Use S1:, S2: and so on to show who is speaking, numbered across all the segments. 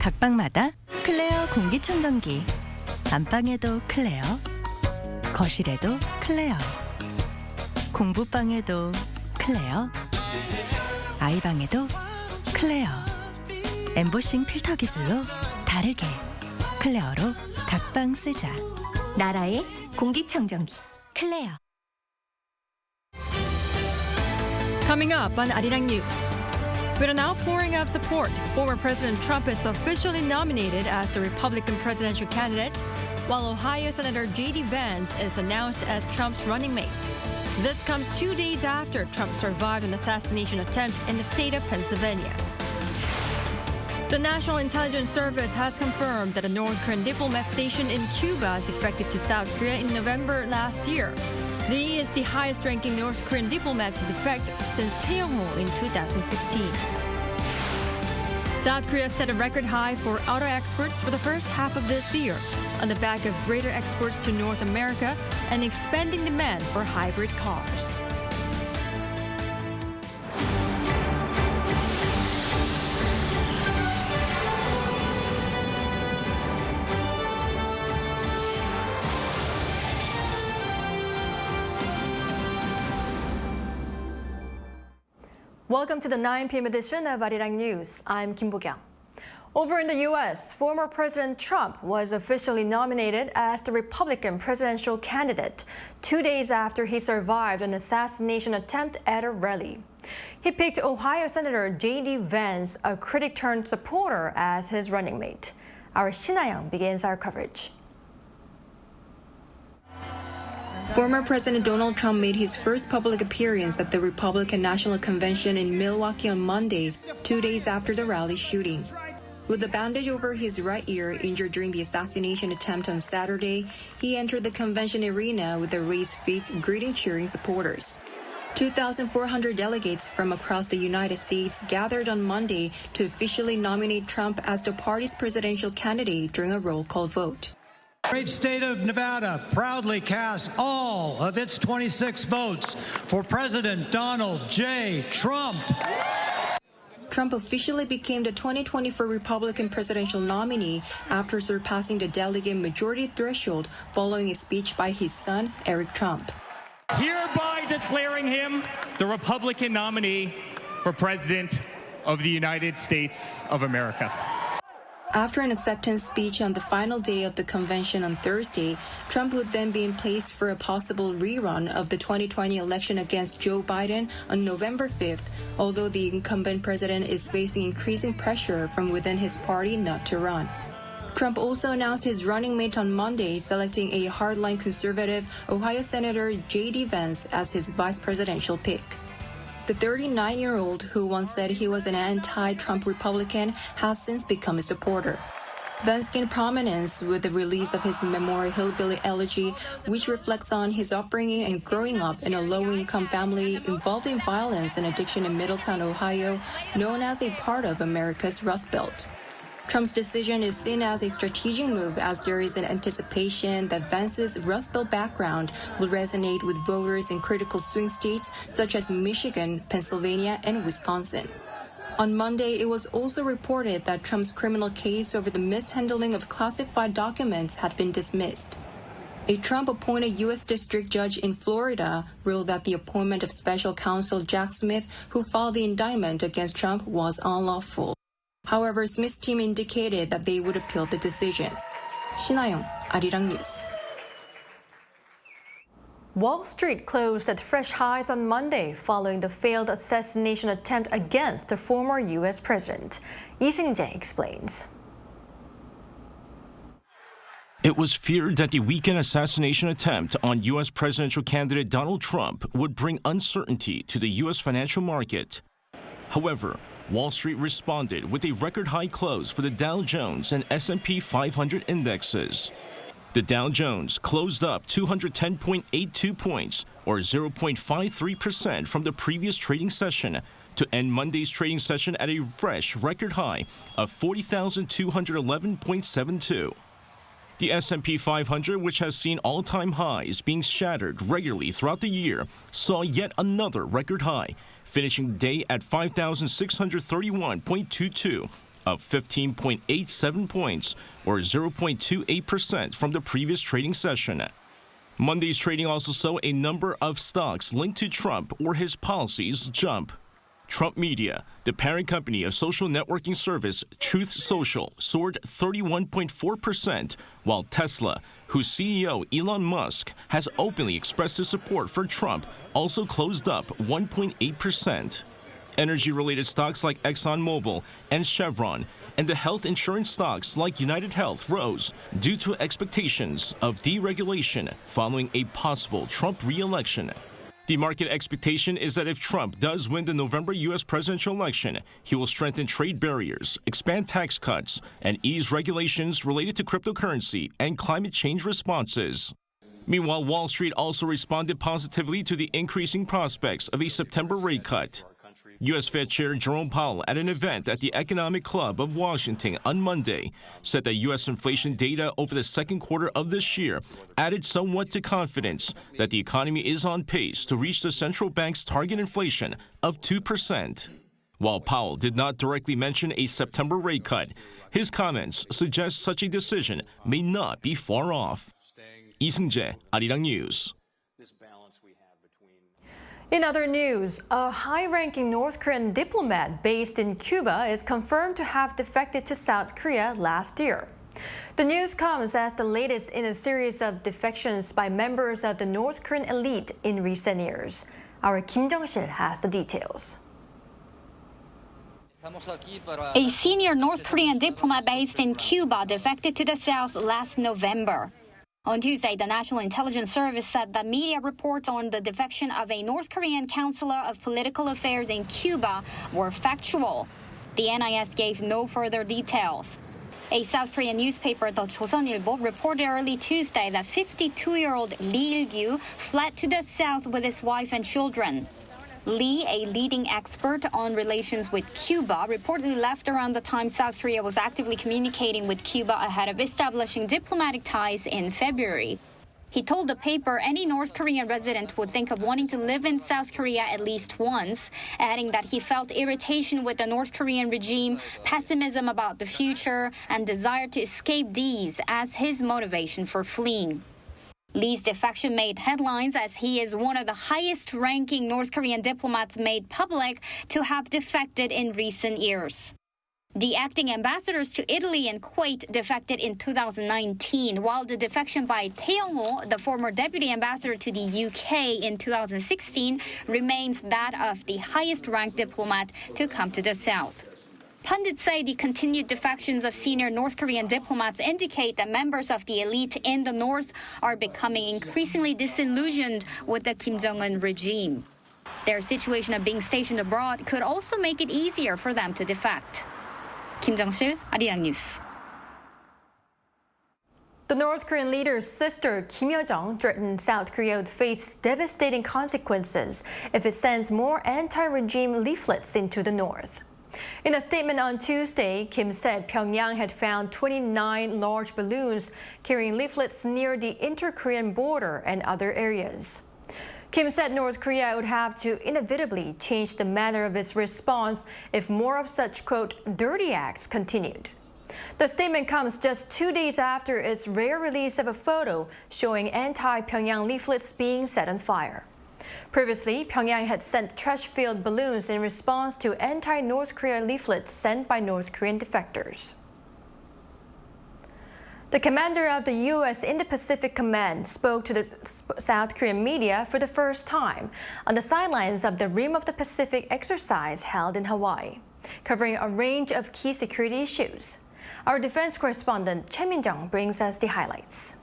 S1: 각 방마다 클레어 공기청정기. 안방에도 클레어, 거실에도 클레어, 공부방에도 클레어, 아이방에도 클레어. 엠보싱 필터 기술로 다르게 클레어로 각방 쓰자. 나라의 공기청정기 클레어.
S2: Coming up on Arirang News. With an outpouring of support, former President Trump is officially nominated as the Republican presidential candidate, while Ohio Senator J.D. Vance is announced as Trump's running mate. This comes 2 days after Trump survived an assassination attempt in the state of Pennsylvania. The National Intelligence Service has confirmed that a North Korean diplomat stationed in Cuba defected to South Korea in November last year. Lee is the highest-ranking North Korean diplomat to defect since Tae-Yong-ho in 2016. South Korea set a record high for auto exports for the first half of this year, on the back of greater exports to North America and expanding demand for hybrid cars. Welcome to the 9 p.m. edition of Arirang News. I'm Kim Bo-kyung. Over in the U.S., former President Trump was officially nominated as the Republican presidential candidate 2 days after he survived an assassination attempt at a rally. He picked Ohio Senator J.D. Vance, a critic-turned-supporter, as his running mate. Our Shin-Young begins our coverage.
S3: Former President Donald Trump made his first public appearance at the Republican National Convention in Milwaukee on Monday, 2 days after the rally shooting. With a bandage over his right ear injured during the assassination attempt on Saturday, he entered the convention arena with a raised fist greeting cheering supporters. 2,400 delegates from across the United States gathered on Monday to officially nominate Trump as the party's presidential candidate during a roll call vote.
S4: Great state of Nevada proudly casts all of its 26 votes for President Donald J. Trump.
S3: Trump officially became the 2024 Republican presidential nominee after surpassing the delegate majority threshold following a speech by his son, Eric Trump.
S5: Hereby declaring him the Republican nominee for President of the United States of America.
S3: After an acceptance speech on the final day of the convention on Thursday, Trump would then be in place for a possible rerun of the 2020 election against Joe Biden on November 5th, although the incumbent president is facing increasing pressure from within his party not to run. Trump also announced his running mate on Monday, selecting a hardline conservative Ohio Senator J.D. Vance as his vice presidential pick. The 39-year-old, who once said he was an anti-Trump Republican, has since become a supporter. Vance gained prominence with the release of his memoir Hillbilly Elegy, which reflects on his upbringing and growing up in a low-income family involved in violence and addiction in Middletown, Ohio, known as a part of America's Rust Belt. Trump's decision is seen as a strategic move as there is an anticipation that Vance's Rust Belt background will resonate with voters in critical swing states such as Michigan, Pennsylvania, and Wisconsin. On Monday, it was also reported that Trump's criminal case over the mishandling of classified documents had been dismissed. A Trump-appointed U.S. district judge in Florida ruled that the appointment of special counsel Jack Smith, who filed the indictment against Trump, was unlawful. However, Smith's team indicated that they would appeal the decision. Shin-Young, Arirang News.
S2: Wall Street closed at fresh highs on Monday following the failed assassination attempt against the former U.S. president. Lee Seung-jae explains.
S6: It was feared that the weekend assassination attempt on U.S. presidential candidate Donald Trump would bring uncertainty to the U.S. financial market. However, Wall Street responded with a record-high close for the Dow Jones and S&P 500 indexes. The Dow Jones closed up 210.82 points, or 0.53% from the previous trading session, to end Monday's trading session at a fresh record high of 40,211.72. The S&P 500, which has seen all-time highs being shattered regularly throughout the year, saw yet another record high, finishing the day at 5,631.22, up 15.87 points, or 0.28% from the previous trading session. Monday's trading also saw a number of stocks linked to Trump or his policies jump. Trump Media, the parent company of social networking service Truth Social, soared 31.4%, while Tesla, whose CEO Elon Musk has openly expressed his support for Trump, also closed up 1.8%. Energy-related stocks like ExxonMobil and Chevron and the health insurance stocks like UnitedHealth rose due to expectations of deregulation following a possible Trump re-election. The market expectation is that if Trump does win the November U.S. presidential election, he will strengthen trade barriers, expand tax cuts, and ease regulations related to cryptocurrency and climate change responses. Meanwhile, Wall Street also responded positively to the increasing prospects of a September rate cut. U.S. Fed Chair Jerome Powell at an event at the Economic Club of Washington on Monday said that U.S. inflation data over the second quarter of this year added somewhat to confidence that the economy is on pace to reach the central bank's target inflation of 2%. While Powell did not directly mention a September rate cut, his comments suggest such a decision may not be far off. Lee Seung-jae, Arirang News.
S2: In other news, a high-ranking North Korean diplomat based in Cuba is confirmed to have defected to South Korea last year. The news comes as the latest in a series of defections by members of the North Korean elite in recent years. Our Kim Jung-sil has the details.
S7: A senior North Korean diplomat based in Cuba defected to the South last November. On Tuesday, the National Intelligence Service said that media reports on the defection of a North Korean counselor of political affairs in Cuba were factual. The NIS gave no further details. A South Korean newspaper, the Joseonilbo, reported early Tuesday that 52-year-old Lee Il-gyu fled to the South with his wife and children. Lee, a leading expert on relations with Cuba, reportedly left around the time South Korea was actively communicating with Cuba ahead of establishing diplomatic ties in February. He told the paper any North Korean resident would think of wanting to live in South Korea at least once, adding that he felt irritation with the North Korean regime, pessimism about the future, and desire to escape these as his motivation for fleeing. Lee's defection made headlines as he is one of the highest-ranking North Korean diplomats made public to have defected in recent years. The acting ambassadors to Italy and Kuwait defected in 2019, while the defection by Tae Young-ho, the former deputy ambassador to the UK in 2016, remains that of the highest-ranked diplomat to come to the South. Pundits say the continued defections of senior North Korean diplomats indicate that members of the elite in the North are becoming increasingly disillusioned with the Kim Jong-un regime. Their situation of being stationed abroad could also make it easier for them to defect. Kim Jung-sil, Arirang News.
S2: The North Korean leader's sister, Kim Yo-jong, threatened South Korea would face devastating consequences if it sends more anti-regime leaflets into the North. In a statement on Tuesday, Kim said Pyongyang had found 29 large balloons carrying leaflets near the inter-Korean border and other areas. Kim said North Korea would have to inevitably change the manner of its response if more of such, quote, dirty acts continued. The statement comes just 2 days after its rare release of a photo showing anti-Pyongyang leaflets being set on fire. Previously, Pyongyang had sent trash-filled balloons in response to anti-North Korea leaflets sent by North Korean defectors. The commander of the U.S. Indo-Pacific Command spoke to the South Korean media for the first time on the sidelines of the Rim of the Pacific exercise held in Hawaii, covering a range of key security issues. Our defense correspondent Choi Min-jung brings us the highlights.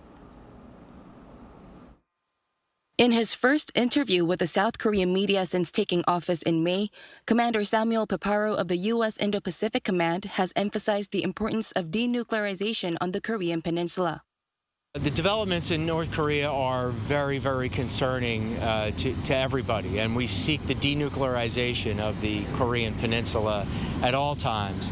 S8: In his first interview with the South Korean media since taking office in May, Commander Samuel Paparo of the U.S. Indo-Pacific Command has emphasized the importance of denuclearization on the Korean Peninsula.
S9: The developments in North Korea are very, very concerning to everybody, and we seek the denuclearization of the Korean Peninsula at all times.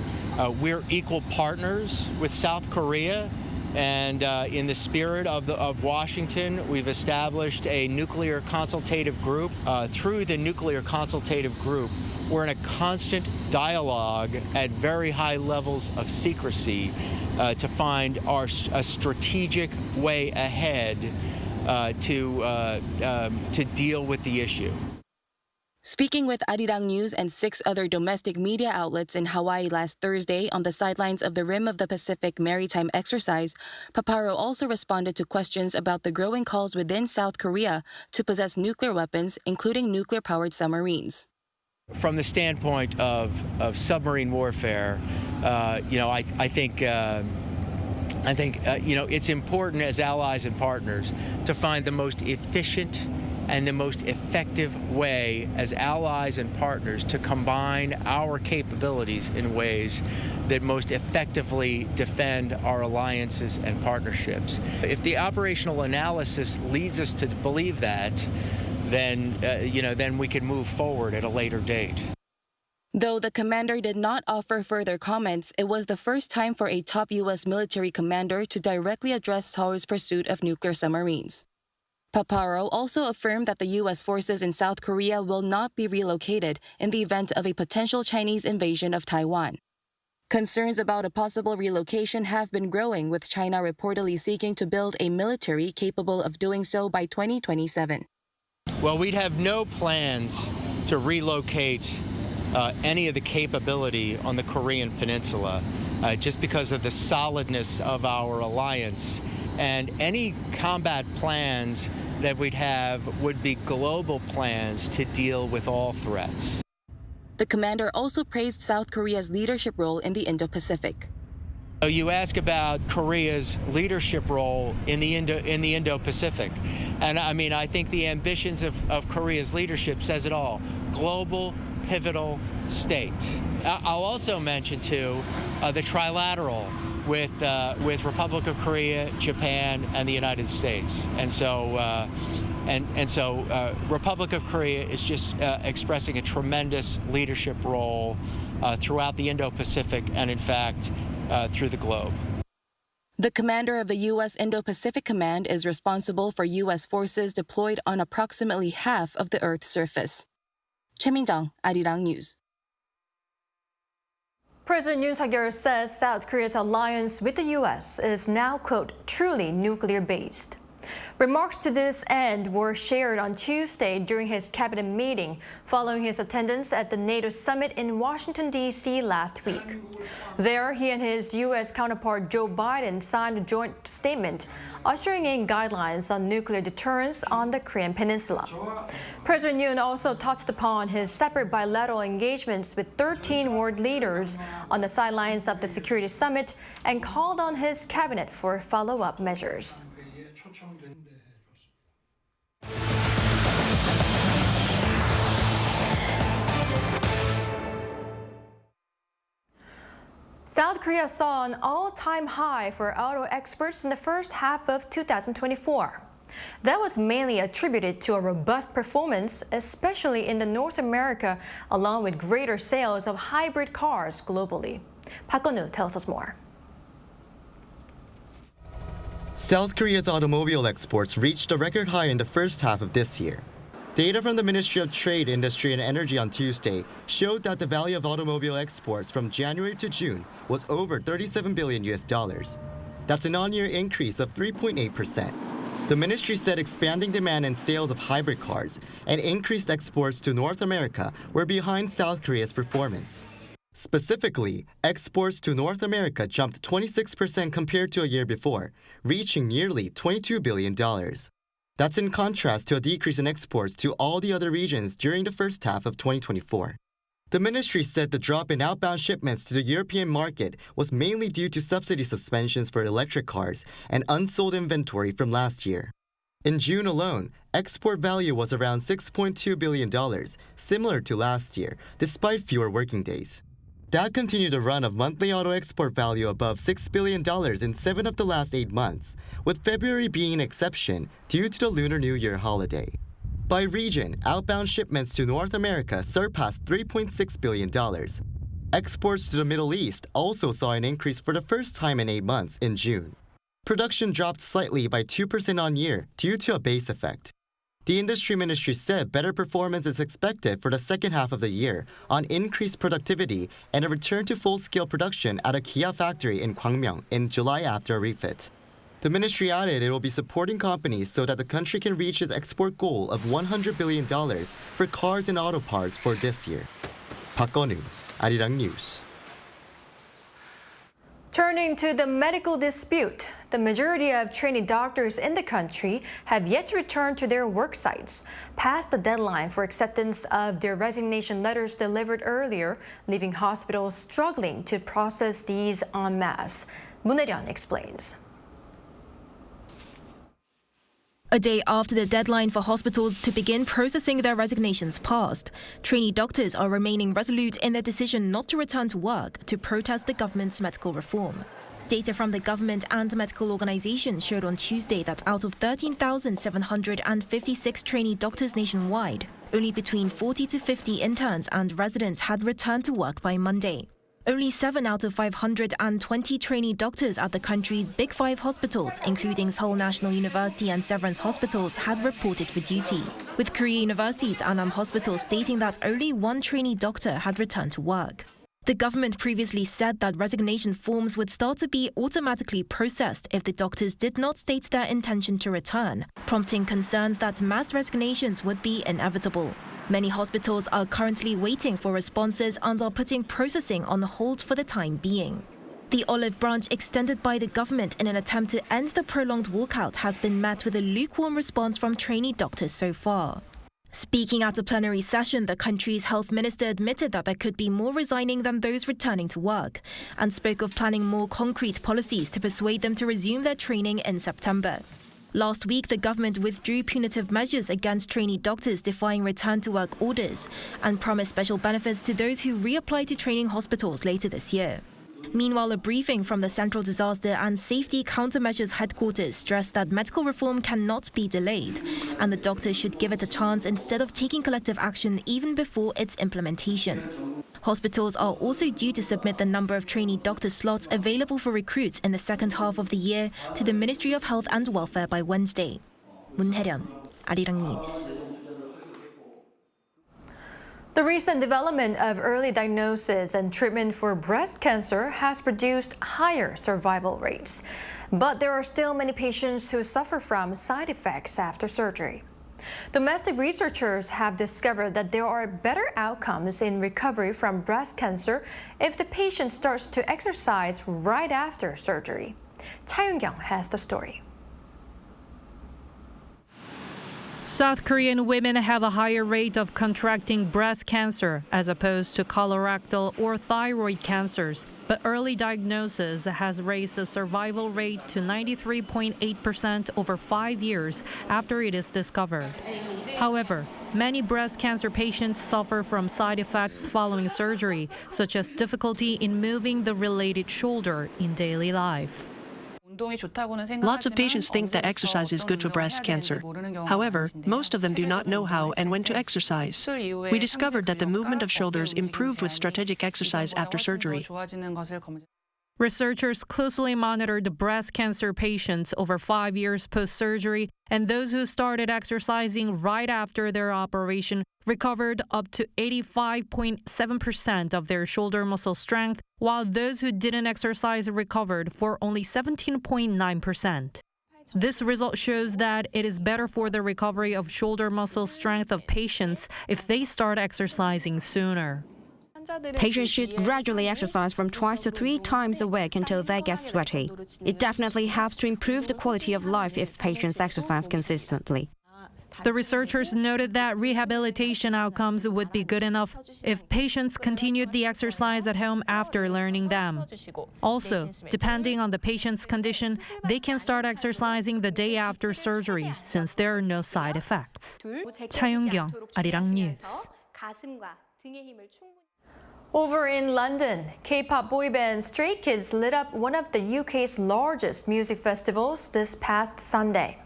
S9: We're equal partners with South Korea. And in the spirit of Washington, we've established a nuclear consultative group. Through the nuclear consultative group, we're in a constant dialogue at very high levels of secrecy to find a strategic way ahead to deal with the issue.
S8: Speaking with Arirang News and 6 other domestic media outlets in Hawaii last Thursday on the sidelines of the Rim of the Pacific maritime exercise, Paparo also responded to questions about the growing calls within South Korea to possess nuclear weapons, including nuclear-powered submarines.
S9: From the standpoint of submarine warfare, I think it's important as allies and partners to find the most efficient and the most effective way as allies and partners to combine our capabilities in ways that most effectively defend our alliances and partnerships. If the operational analysis leads us to believe that, then we can move forward at a later date.
S8: Though the commander did not offer further comments, it was the first time for a top U.S. military commander to directly address Seoul's pursuit of nuclear submarines. Paparo also affirmed that the U.S. forces in South Korea will not be relocated in the event of a potential Chinese invasion of Taiwan. Concerns about a possible relocation have been growing, with China reportedly seeking to build a military capable of doing so by 2027.
S9: Well, we'd have no plans to relocate any of the capability on the Korean Peninsula just because of the solidness of our alliance. And any combat plans that we'd have would be global plans to deal with all threats.
S8: The commander also praised South Korea's leadership role in the Indo-Pacific.
S9: You ask about Korea's leadership role in the Indo-Pacific. And I think the ambitions of Korea's leadership says it all. Global, pivotal state. I'll also mention, too, the trilateral with Republic of Korea, Japan, and the United States. And so Republic of Korea is just expressing a tremendous leadership role throughout the Indo-Pacific and, in fact, through the globe.
S8: The commander of the U.S. Indo-Pacific Command is responsible for U.S. forces deployed on approximately half of the Earth's surface. Choi Min-jung, Arirang News.
S2: President Yoon Suk-yeol says South Korea's alliance with the U.S. is now, quote, truly nuclear-based. Remarks to this end were shared on Tuesday during his cabinet meeting following his attendance at the NATO summit in Washington, D.C. last week. There, he and his U.S. counterpart Joe Biden signed a joint statement ushering in guidelines on nuclear deterrence on the Korean Peninsula. President Yoon also touched upon his separate bilateral engagements with 13 world leaders on the sidelines of the Security Summit and called on his cabinet for follow-up measures. South Korea saw an all-time high for auto exports in the first half of 2024. That was mainly attributed to a robust performance, especially in North America, along with greater sales of hybrid cars globally. Park Gun-woo tells us more.
S10: South Korea's automobile exports reached a record high in the first half of this year. Data from the Ministry of Trade, Industry and Energy on Tuesday showed that the value of automobile exports from January to June was over $37 billion. That's an on-year increase of 3.8%. The ministry said expanding demand and sales of hybrid cars and increased exports to North America were behind South Korea's performance. Specifically, exports to North America jumped 26% compared to a year before, reaching nearly $22 billion. That's in contrast to a decrease in exports to all the other regions during the first half of 2024. The ministry said the drop in outbound shipments to the European market was mainly due to subsidy suspensions for electric cars and unsold inventory from last year. In June alone, export value was around $6.2 billion, similar to last year, despite fewer working days. That continued a run of monthly auto export value above $6 billion in 7 of the last 8 months, with February being an exception due to the Lunar New Year holiday. By region, outbound shipments to North America surpassed $3.6 billion. Exports to the Middle East also saw an increase for the first time in 8 months in June. Production dropped slightly by 2% on year due to a base effect. The industry ministry said better performance is expected for the second half of the year on increased productivity and a return to full-scale production at a Kia factory in Gwangmyeong in July after a refit. The ministry added it will be supporting companies so that the country can reach its export goal of $100 billion for cars and auto parts for this year. Park Geon-woo, Arirang News.
S11: Turning to the medical dispute, the majority of trainee doctors in the country have yet to return to their work sites, past the deadline for acceptance of their resignation letters delivered earlier, leaving hospitals struggling to process these en masse. Moon Hae-ryun explains.
S12: A day after the deadline for hospitals to begin processing their resignations passed, trainee doctors are remaining resolute in their decision not to return to work to protest the government's medical reform. Data from the government and medical organizations showed on Tuesday that out of 13,756 trainee doctors nationwide, only between 40 to 50 interns and residents had returned to work by Monday. Only 7 out of 520 trainee doctors at the country's Big Five hospitals, including Seoul National University and Severance hospitals, had reported for duty, with Korea University's Annam Hospital stating that only 1 trainee doctor had returned to work. The government previously said that resignation forms would start to be automatically processed if the doctors did not state their intention to return, prompting concerns that mass resignations would be inevitable. Many hospitals are currently waiting for responses and are putting processing on hold for the time being. The olive branch extended by the government in an attempt to end the prolonged walkout has been met with a lukewarm response from trainee doctors so far. Speaking at a plenary session, the country's health minister admitted that there could be more resigning than those returning to work, and spoke of planning more concrete policies to persuade them to resume their training in September. Last week, the government withdrew punitive measures against trainee doctors defying return-to-work orders and promised special benefits to those who reapply to training hospitals later this year. Meanwhile, a briefing from the Central Disaster and Safety Countermeasures Headquarters stressed that medical reform cannot be delayed, and the doctors should give it a chance instead of taking collective action even before its implementation. Hospitals are also due to submit the number of trainee doctor slots available for recruits in the second half of the year to the Ministry of Health and Welfare by Wednesday. Moon Hae-ryun, Arirang News.
S11: The recent development of early diagnosis and treatment for breast cancer has produced higher survival rates. But there are still many patients who suffer from side effects after surgery. Domestic researchers have discovered that there are better outcomes in recovery from breast cancer if the patient starts to exercise right after surgery. Cha Yoon-kyung has the story.
S2: South Korean women have a higher rate of contracting breast cancer as opposed to colorectal or thyroid cancers, but early diagnosis has raised the survival rate to 93.8% over 5 years after it is discovered. However, many breast cancer patients suffer from side effects following surgery, such as difficulty in moving the related shoulder in daily life.
S13: Lots of patients think that exercise is good for breast cancer. However, most of them do not know how and when to exercise. We discovered that the movement of shoulders improved with strategic exercise after surgery.
S2: Researchers closely monitored breast cancer patients over 5 years post-surgery, and those who started exercising right after their operation recovered up to 85.7% of their shoulder muscle strength, while those who didn't exercise recovered for only 17.9%. This result shows that it is better for the recovery of shoulder muscle strength of patients if they start exercising sooner.
S14: Patients should gradually exercise from 2 to 3 times a week until they get sweaty. It definitely helps to improve the quality of life if patients exercise consistently.
S2: The researchers noted that rehabilitation outcomes would be good enough if patients continued the exercise at home after learning them. Also, depending on the patient's condition, they can start exercising the day after surgery since there are no side effects. Cha Yoon-kyung, Arirang News.
S11: Over in London, K-pop boy band Stray Kids lit up one of the UK's largest music festivals this past Sunday.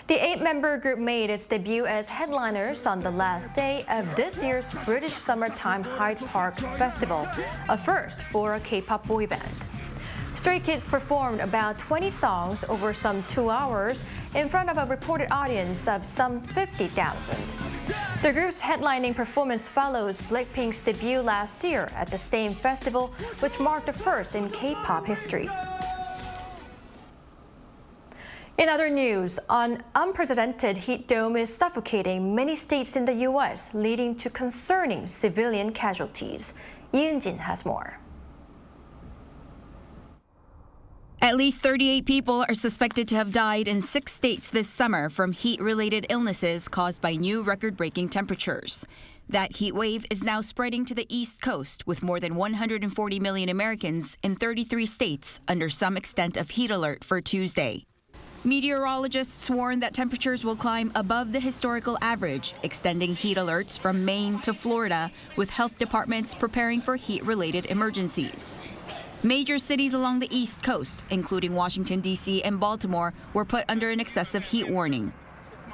S11: The 8-member group made its debut as headliners on the last day of this year's British Summertime Hyde Park Festival, a first for a K-pop boy band. Stray Kids performed about 20 songs over some 2 hours in front of a reported audience of some 50,000. The group's headlining performance follows Blackpink's debut last year at the same festival, which marked the first in K-pop history. In other news, an unprecedented heat dome is suffocating many states in the U.S., leading to concerning civilian casualties. Yoon has more.
S15: At least 38 people are suspected to have died in 6 states this summer from heat-related illnesses caused by new record-breaking temperatures. That heat wave is now spreading to the East Coast, with more than 140 million Americans in 33 states under some extent of heat alert for Tuesday. Meteorologists warn that temperatures will climb above the historical average, extending heat alerts from Maine to Florida, with health departments preparing for heat-related emergencies. Major cities along the East Coast, including Washington, D.C. and Baltimore, were put under an excessive heat warning.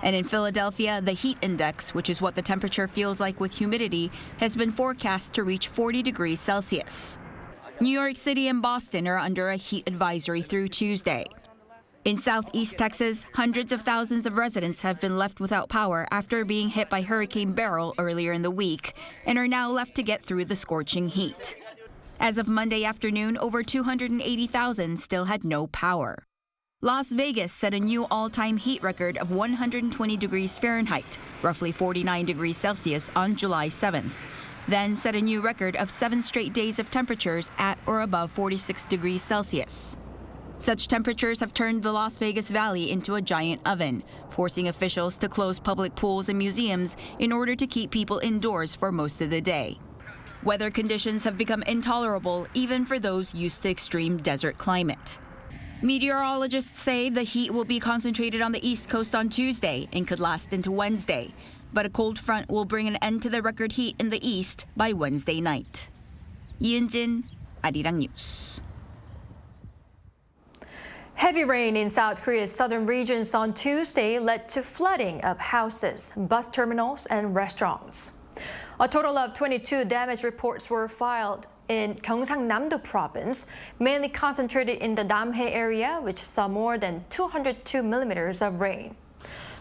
S15: And in Philadelphia, the heat index, which is what the temperature feels like with humidity, has been forecast to reach 40 degrees Celsius. New York City and Boston are under a heat advisory through Tuesday. In southeast Texas, hundreds of thousands of residents have been left without power after being hit by Hurricane Beryl earlier in the week and are now left to get through the scorching heat. As of Monday afternoon, over 280,000 still had no power. Las Vegas set a new all-time heat record of 120 degrees Fahrenheit, roughly 49 degrees Celsius, on July 7th, then set a new record of 7 straight days of temperatures at or above 46 degrees Celsius. Such temperatures have turned the Las Vegas Valley into a giant oven, forcing officials to close public pools and museums in order to keep people indoors for most of the day. Weather conditions have become intolerable even for those used to extreme desert climate. Meteorologists say the heat will be concentrated on the East Coast on Tuesday and could last into Wednesday, but a cold front will bring an end to the record heat in the East by Wednesday night. Yoon, Arirang News.
S11: Heavy rain in South Korea's southern regions on Tuesday led to flooding of houses, bus terminals, and restaurants. A total of 22 damage reports were filed in Gyeongsang-namdo province, mainly concentrated in the Namhae area, which saw more than 202 millimeters of rain.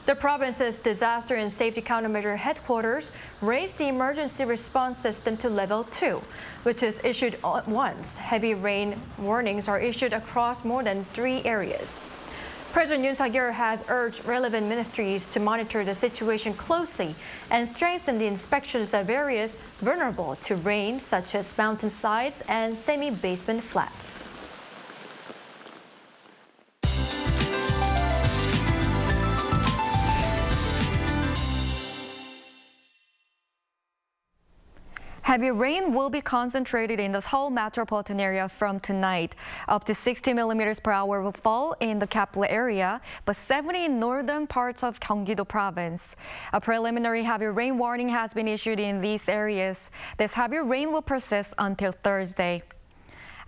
S11: The province's Disaster and Safety Countermeasure Headquarters raised the emergency response system to level 2, which is issued once heavy rain warnings are issued across more than 3 areas. President Yoon Suk-yeol has urged relevant ministries to monitor the situation closely and strengthen the inspections of areas vulnerable to rain, such as mountainsides and semi-basement flats. Heavy rain will be concentrated in the Seoul metropolitan area from tonight. Up to 60 millimeters per hour will fall in the capital area, but 70 in northern parts of Gyeonggi-do province. A preliminary heavy rain warning has been issued in these areas. This heavy rain will persist until Thursday.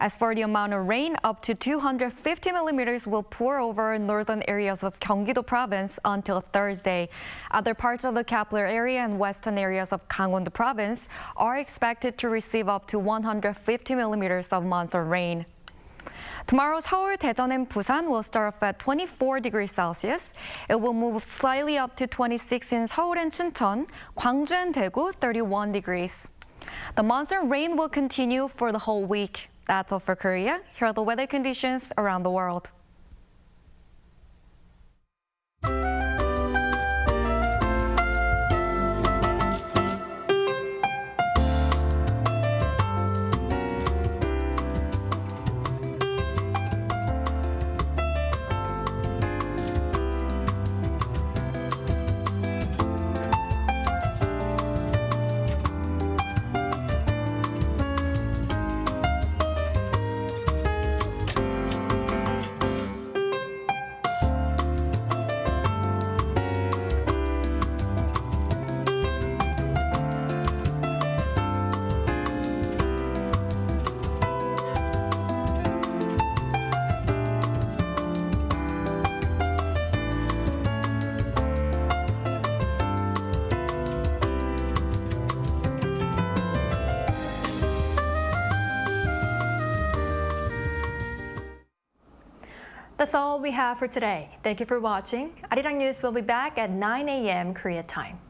S11: As for the amount of rain, up to 250 millimeters will pour over northern areas of Gyeonggi-do province until Thursday. Other parts of the capital area and western areas of Gangwon-do province are expected to receive up to 150 millimeters of monsoon rain. Tomorrow, Seoul, Daejeon, and Busan will start off at 24 degrees Celsius. It will move slightly up to 26 in Seoul and Chuncheon, Gwangju and Daegu, 31 degrees. The monsoon rain will continue for the whole week. That's all for Korea. Here are the weather conditions around the world. That's all we have for today. Thank you for watching. Arirang News will be back at 9 a.m. Korea time.